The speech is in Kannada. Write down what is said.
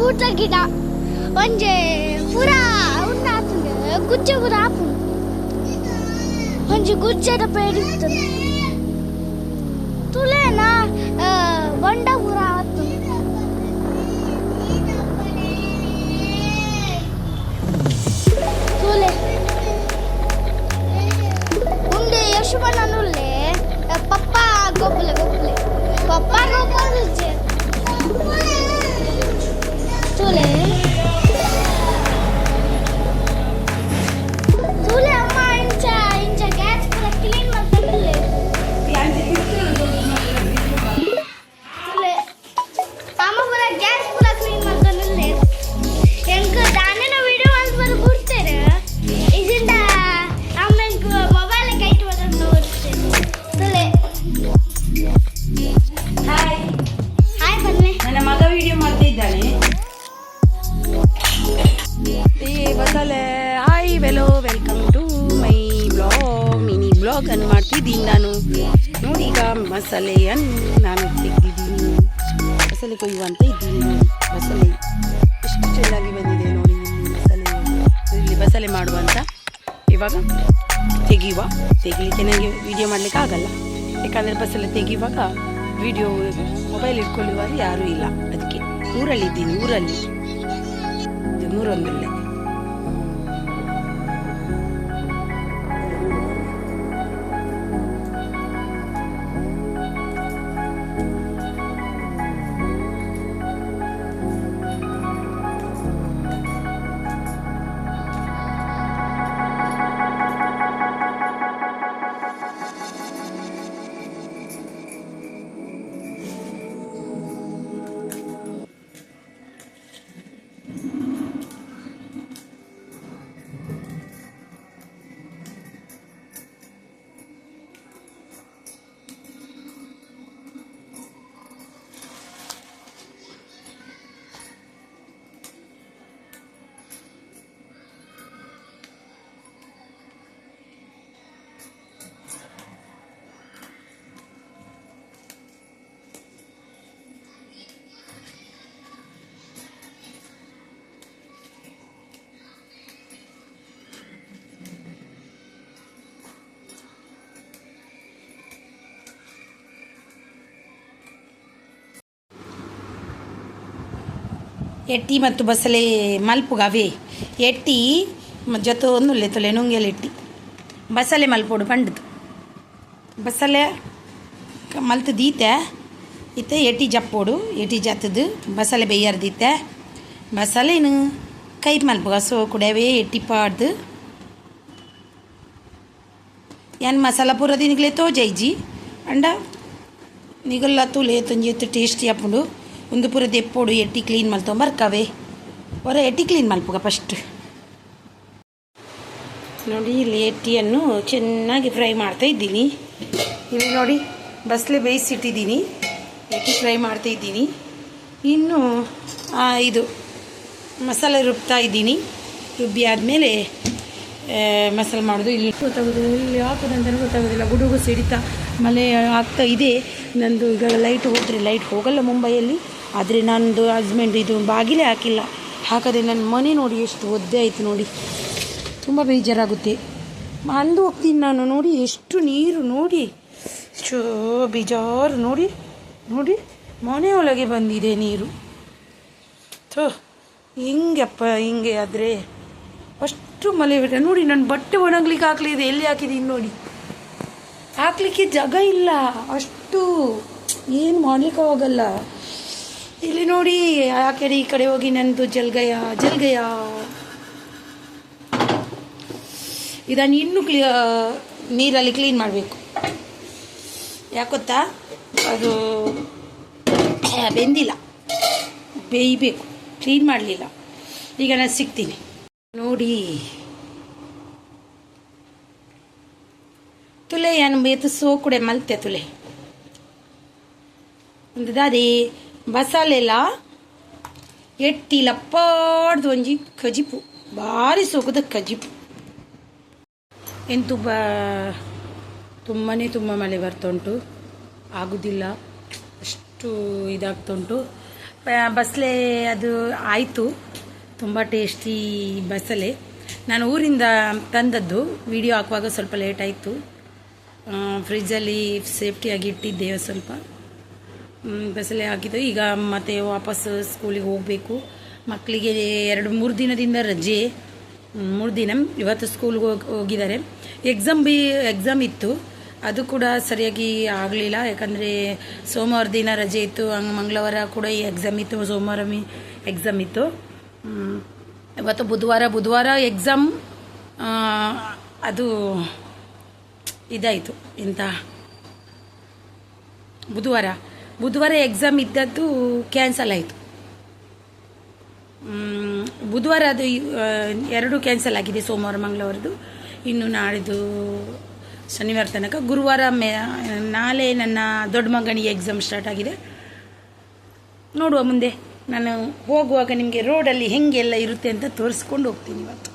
ಬೂಟ ಗಿಡ ಒಂಜೆ ಪುರ ಉಂಡಾತುಂಡು ಗುಜ್ಜ ಪುರ ಆಪು ಒಂಜಿ ಗುಜ್ಜದ ಪೇಡಿತ್ತು ತುಲೇನ ಬಂಡ ಪುರ ಆತು ತುಲೆ ಉಂಡೆ ಯಶುಮನನುಲ್ಲೆ ಪಪ್ಪ ಗೊಬ್ಬಲೆ ಪಪ್ಪ ಗೊಬ್ಬಲೆ ತುಲೆ ತುಲೆ ಅಮ್ಮ ಇಂಚ ಗ್ಯಾಸ್ ಪೂರ ಕ್ಲೀನ್ ಮಾಡ್ಕೊಂಡ್ಲೆ ತುಲೆ ಅಮ್ಮ ಪೂರ ಗ್ಯಾಸ್ ಪೂರ ಕ್ಲೀನ್ ಮಾಡ್ಕೊಂಡ್ಲೆ ಎಂಕ ದಾನೆನ ವಿಡಿಯೋ ಅಂತ ಬರ ಬಿಡ್ತಾರೆ ಇದರಿಂದ ಅಮ್ಮ ಎಂಕ ಮೊಬೈಲ್ ಕೈಟ್ ಬರೋದು ನೋಡ್ತೆ ತುಲೆ ಹಾಯ್ ಹಾಯ್ ಬನ್ನಿ ನನ್ನ ಮಗ ವಿಡಿಯೋ ಮಾಡ್ತಾ ಇದ್ದಾನೆ. ಬಸಲೆ hi hello welcome to my blog mini blog ಅನ್ನು ಮಾಡ್ತಿದ್ದೀನಿ ನಾನು. ನೋಡಿ ಈಗ ಮಸಾಲೆಯನ್ನು ನಾನು ತೆಗೆದಿದ್ದೀನಿ, ಮಸಾಲೆ ಕೊಯ್ಯುವಂತ ಇದ್ದೀನಿ ನೋಡಿ. ಮಸಾಲೆ ಎಷ್ಟು ಚೆನ್ನಾಗಿ ಬಂದಿದೆ ನೋಡಿ ಮಸಾಲೆ. ಇಲ್ಲಿ ಮಸಾಲೆ ಮಾಡುವಂತ ಇವಾಗ ತೆಗಿಲಿಕ್ಕೆ ನನಗೆ ವಿಡಿಯೋ ಮಾಡಲಿಕ್ಕೆ ಆಗಲ್ಲ, ಯಾಕಂದರೆ ಬಸಲೆ ತೆಗಿಯುವಾಗ ವಿಡಿಯೋ ಮೊಬೈಲ್ ಇಟ್ಕೊಳ್ಳುವಾಗ ಯಾರೂ ಇಲ್ಲ, ಅದಕ್ಕೆ ಊರಲ್ಲಿದ್ದೀನಿ. ಊರಲ್ಲಿ ನೂರೊಂದರಲ್ಲೇ ಎಟ್ಟಿ ಮತ್ತು ಬಸಳೆ ಮಲ್ಪುಗವೇ ಎಟ್ಟಿ ಜೊತೆ ಒಂದುಲ್ಲೆ ತೊಲೆ ನುಂಗೆಲ್ ಎಟ್ಟಿ ಬಸಳೆ ಮಲ್ಪೋಡು ಪಂಡದು ಬಸಳೆ ಮಲ್ತು ದೀತೆ ಇತ್ತೆ ಎಟ್ಟಿ ಜಪ್ಪೋಡು ಎಟ್ಟಿ ಜತ್ತದು ಬಸಳೆ ಬೇಯರ್ದಿತ್ತೆ ಬಸಳೆನು ಕೈ ಮಲ್ಪುಗ ಸೋ ಕುಡವೇ ಎಟ್ಟಿ ಪಾಡ್ದು ಏನು ಮಸಾಲ ಪೂರ ದಿನಗಲೇ ತೋಜೈಜಿ ಅಂಡ ನಿಗಲ್ಲ ತೂಲೆ ತಂಜೆತ್ತು ಟೇಸ್ಟಿ ಅಪ್ಪುಂಡು ಒಂದು ಪೂರ ದೆಪ್ಪೋಡು ಎಟ್ಟಿ ಕ್ಲೀನ್ ಮಲ್ತೊಂಬರ್ಕವೆ ಹೊರ ಎಟ್ಟಿ ಕ್ಲೀನ್ ಮಲ್ಪುಗ ಫಸ್ಟ್ ನೋಡಿ. ಇಲ್ಲಿ ಎಟ್ಟಿಯನ್ನು ಚೆನ್ನಾಗಿ ಫ್ರೈ ಮಾಡ್ತಾ ಇದ್ದೀನಿ. ಇಲ್ಲಿ ನೋಡಿ ಬಸಳೆ ಬೇಯಿಸಿಟ್ಟಿದ್ದೀನಿ, ಎಟ್ಟಿ ಫ್ರೈ ಮಾಡ್ತಾ ಇದ್ದೀನಿ. ಇನ್ನು ಇದು ಮಸಾಲೆ ರುಬ್ತಾ ಇದ್ದೀನಿ. ರುಬ್ಬಿ ಆದಮೇಲೆ ಮಸಾಲೆ ಮಾಡೋದು. ಇಲ್ಲಿ ಗೊತ್ತಾಗೋದು ಇಲ್ಲಿ ಹಾಕೋದಂತಲೂ ಗೊತ್ತಾಗೋದಿಲ್ಲ, ಗುಡುಗು ಸಿಡಿತಾ ಮಳೆ ಆಗ್ತಾ ಇದೆ. ನಂದು ಈಗ ಲೈಟ್ ಹೋದರೆ ಲೈಟ್ ಹೋಗಲ್ಲ ಮುಂಬೈಯಲ್ಲಿ, ಆದರೆ ನಂದು ಹಸ್ಬೆಂಡ್ ಇದು ಬಾಗಿಲೇ ಹಾಕದೆ ನನ್ನ ಮನೆ ನೋಡಿ ಎಷ್ಟು ಒದ್ದೆ ಆಯಿತು ನೋಡಿ, ತುಂಬ ಬೇಜಾರಾಗುತ್ತೆ. ಅಂದು ಹೋಗ್ತೀನಿ ನಾನು ನೋಡಿ ಎಷ್ಟು ನೀರು ನೋಡಿ, ಬೇಜಾರು ನೋಡಿ ನೋಡಿ ಮನೆ ಒಳಗೆ ಬಂದಿದೆ ನೀರು. ಹಿಂಗಪ್ಪ ಹಿಂಗೆ ಆದರೆ ಅಷ್ಟು ಮಳೆ ಬಿಟ್ಟೆ ನೋಡಿ. ನನ್ನ ಬಟ್ಟೆ ಒಣಗ್ಲಿಕ್ಕೆ ಹಾಕ್ಲಿದೆ, ಎಲ್ಲಿ ಹಾಕಿದ್ದೀನಿ ನೋಡಿ, ಹಾಕ್ಲಿಕ್ಕೆ ಜಾಗ ಇಲ್ಲ, ಅಷ್ಟು ಏನು ಮಾಡ್ಲಿಕ್ಕೆ ಹೋಗಲ್ಲ. ಇಲ್ಲಿ ನೋಡಿ ಆ ಕಡೆ ಈ ಕಡೆ ಹೋಗಿ ನಂದು ಜಲ್ಗಯ ಇದನ್ನು ಇನ್ನೂ ನೀರಲ್ಲಿ ಕ್ಲೀನ್ ಮಾಡಬೇಕು. ಯಾಕೊತ್ತಾ ಅದು ಬೆಂದಿಲ್ಲ, ಬೇಯಬೇಕು, ಕ್ಲೀನ್ ಮಾಡಲಿಲ್ಲ. ಈಗ ನಾನು ಸಿಗ್ತೀನಿ ನೋಡಿ. ತುಲೆ ಏನು ಬೇತು ಸೋಕುಡೆ ಮಲ್ತೆ ತುಲೆ ಒಂದು ದಾದಿ ಬಸಾಲೆಲ್ಲ ಎಟ್ಟಿಲ ಪಾಡ್ದು ಒಂಜಿ ಕಜಿಪು ಭಾರಿ ಸೋಕದ ಕಜಿಪು. ಎಂತು ತುಂಬಾ ಮಳೆ ಬರ್ತಾ ಉಂಟು, ಆಗೋದಿಲ್ಲ, ಅಷ್ಟು ಇದಾಗ್ತಾ ಉಂಟು. ಬಸಳೆ ಅದು ಆಯಿತು, ತುಂಬ ಟೇಸ್ಟಿ ಬಸಳೆ. ನಾನು ಊರಿಂದ ತಂದದ್ದು, ವಿಡಿಯೋ ಹಾಕುವಾಗ ಸ್ವಲ್ಪ ಲೇಟ್ ಆಯಿತು. ಫ್ರಿಜ್ಜಲ್ಲಿ ಸೇಫ್ಟಿಯಾಗಿ ಇಟ್ಟಿದ್ದೆ ಸ್ವಲ್ಪ. ಬಸಳೆ ಹಾಕಿದ್ದು. ಈಗ ಮತ್ತೆ ವಾಪಸ್ ಸ್ಕೂಲಿಗೆ ಹೋಗಬೇಕು. ಮಕ್ಕಳಿಗೆ 2-3 ದಿನದಿಂದ ರಜೆ, 3 ದಿನ. ಇವತ್ತು ಸ್ಕೂಲ್ಗೆ ಹೋಗಿದ್ದಾರೆ. ಎಕ್ಸಾಮ್ ಇತ್ತು, ಅದು ಕೂಡ ಸರಿಯಾಗಿ ಆಗಲಿಲ್ಲ. ಯಾಕಂದರೆ ಸೋಮವಾರ ದಿನ ರಜೆ ಇತ್ತು, ಹಂಗೆ ಮಂಗಳವಾರ ಕೂಡ ಈ ಎಕ್ಸಾಮ್ ಇತ್ತು, ಸೋಮವಾರ ಎಕ್ಸಾಮ್ ಇತ್ತು. ಇವತ್ತು ಬುಧವಾರ ಎಕ್ಸಾಮ್ ಅದು ಇದಾಯಿತು. ಎಂತ ಬುಧವಾರ ಎಕ್ಸಾಮ್ ಇದ್ದದ್ದು ಕ್ಯಾನ್ಸಲ್ ಆಯಿತು. ಬುಧವಾರ ಅದು 2 ಕ್ಯಾನ್ಸಲ್ ಆಗಿದೆ, ಸೋಮವಾರ ಮಂಗಳವಾರದ್ದು. ಇನ್ನು ನಾಡಿದ್ದು ಶನಿವಾರ ತನಕ. ಗುರುವಾರ ನಾಳೆ ನನ್ನ ದೊಡ್ಡ ಮಗನಿಗೆ ಎಕ್ಸಾಮ್ ಸ್ಟಾರ್ಟ್ ಆಗಿದೆ. ನೋಡುವ ಮುಂದೆ. ನಾನು ಹೋಗುವಾಗ ನಿಮಗೆ ರೋಡಲ್ಲಿ ಹೆಂಗೆಲ್ಲ ಇರುತ್ತೆ ಅಂತ ತೋರಿಸ್ಕೊಂಡು ಹೋಗ್ತೀನಿ ಇವತ್ತು.